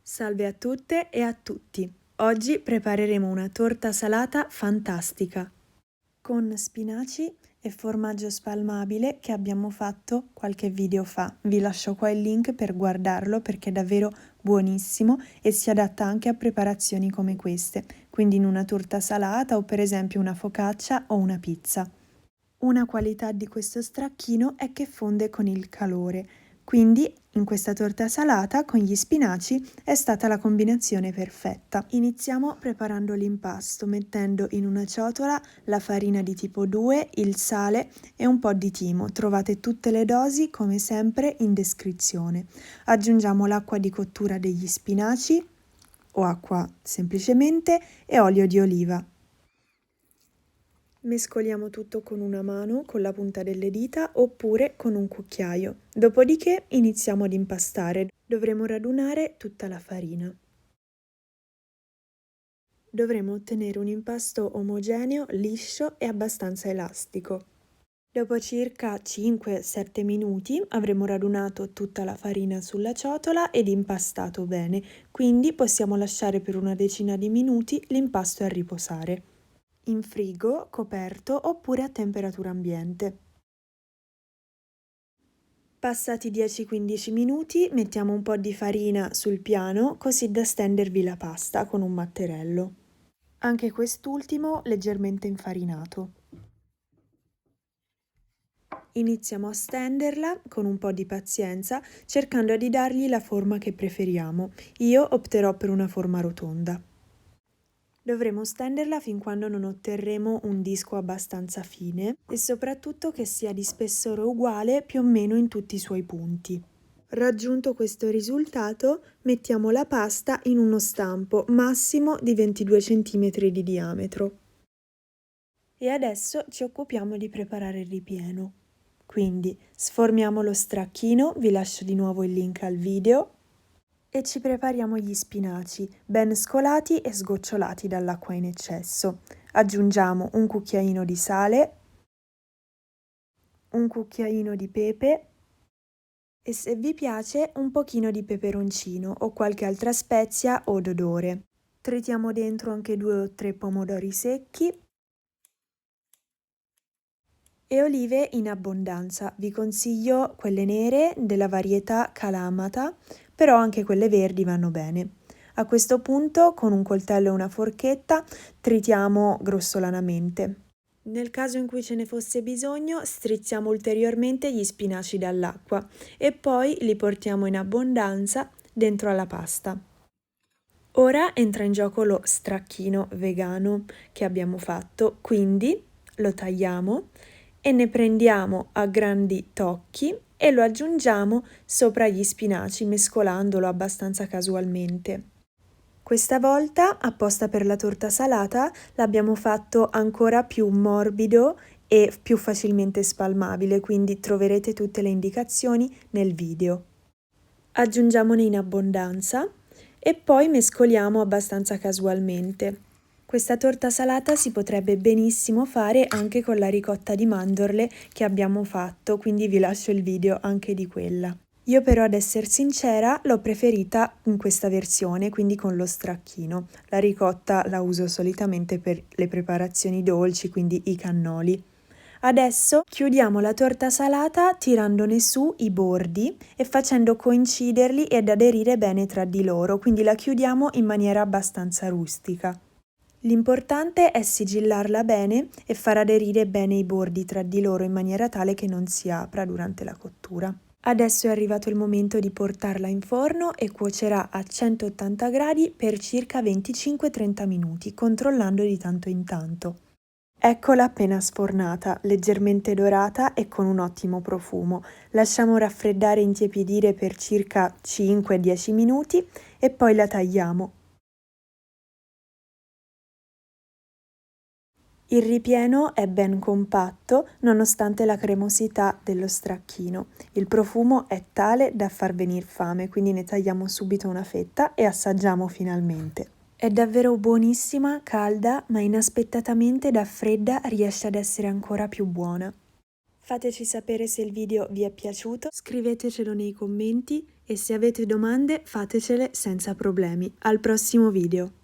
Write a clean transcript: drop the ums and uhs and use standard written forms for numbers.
Salve a tutte e a tutti! Oggi prepareremo una torta salata fantastica con spinaci e formaggio spalmabile che abbiamo fatto qualche video fa. Vi lascio qua il link per guardarlo perché è davvero buonissimo e si adatta anche a preparazioni come queste, quindi in una torta salata o per esempio una focaccia o una pizza. Una qualità di questo stracchino è che fonde con il calore, quindi in questa torta salata con gli spinaci è stata la combinazione perfetta. Iniziamo preparando l'impasto mettendo in una ciotola la farina di tipo 2, il sale e un po' di timo. Trovate tutte le dosi come sempre in descrizione. Aggiungiamo l'acqua di cottura degli spinaci o acqua semplicemente e olio di oliva. Mescoliamo tutto con una mano, con la punta delle dita oppure con un cucchiaio. Dopodiché iniziamo ad impastare. Dovremo radunare tutta la farina. Dovremo ottenere un impasto omogeneo, liscio e abbastanza elastico. Dopo circa 5-7 minuti avremo radunato tutta la farina sulla ciotola ed impastato bene, quindi possiamo lasciare per una decina di minuti l'impasto a riposare. In frigo, coperto oppure a temperatura ambiente. Passati 10-15 minuti mettiamo un po' di farina sul piano così da stendervi la pasta con un matterello. Anche quest'ultimo leggermente infarinato. Iniziamo a stenderla con un po' di pazienza cercando di dargli la forma che preferiamo. Io opterò per una forma rotonda. Dovremo stenderla fin quando non otterremo un disco abbastanza fine e soprattutto che sia di spessore uguale più o meno in tutti i suoi punti. Raggiunto questo risultato, mettiamo la pasta in uno stampo massimo di 22 cm di diametro. E adesso ci occupiamo di preparare il ripieno. Quindi sformiamo lo stracchino, vi lascio di nuovo il link al video. E ci prepariamo gli spinaci, ben scolati e sgocciolati dall'acqua in eccesso. Aggiungiamo un cucchiaino di sale, un cucchiaino di pepe e se vi piace un pochino di peperoncino o qualche altra spezia o d'odore. Tritiamo dentro anche 2 o 3 pomodori secchi e olive in abbondanza. Vi consiglio quelle nere della varietà Kalamata, però anche quelle verdi vanno bene. A questo punto, con un coltello e una forchetta, tritiamo grossolanamente. Nel caso in cui ce ne fosse bisogno, strizziamo ulteriormente gli spinaci dall'acqua e poi li portiamo in abbondanza dentro alla pasta. Ora entra in gioco lo stracchino vegano che abbiamo fatto, quindi lo tagliamo e ne prendiamo a grandi tocchi e lo aggiungiamo sopra gli spinaci mescolandolo abbastanza casualmente. Questa volta, apposta per la torta salata, l'abbiamo fatto ancora più morbido e più facilmente spalmabile, quindi troverete tutte le indicazioni nel video. Aggiungiamone in abbondanza e poi mescoliamo abbastanza casualmente. Questa torta salata si potrebbe benissimo fare anche con la ricotta di mandorle che abbiamo fatto, quindi vi lascio il video anche di quella. Io però, ad essere sincera, l'ho preferita in questa versione, quindi con lo stracchino. La ricotta la uso solitamente per le preparazioni dolci, quindi i cannoli. Adesso chiudiamo la torta salata tirandone su i bordi e facendo coinciderli ed aderire bene tra di loro, quindi la chiudiamo in maniera abbastanza rustica. L'importante è sigillarla bene e far aderire bene i bordi tra di loro in maniera tale che non si apra durante la cottura. Adesso è arrivato il momento di portarla in forno e cuocerà a 180 gradi per circa 25-30 minuti, controllando di tanto in tanto. Eccola appena sfornata, leggermente dorata e con un ottimo profumo. Lasciamo raffreddare e intiepidire per circa 5-10 minuti e poi la tagliamo. Il ripieno è ben compatto nonostante la cremosità dello stracchino. Il profumo è tale da far venire fame, quindi ne tagliamo subito una fetta e assaggiamo finalmente. È davvero buonissima, calda, ma inaspettatamente da fredda riesce ad essere ancora più buona. Fateci sapere se il video vi è piaciuto, scrivetecelo nei commenti e se avete domande fatecele senza problemi. Al prossimo video!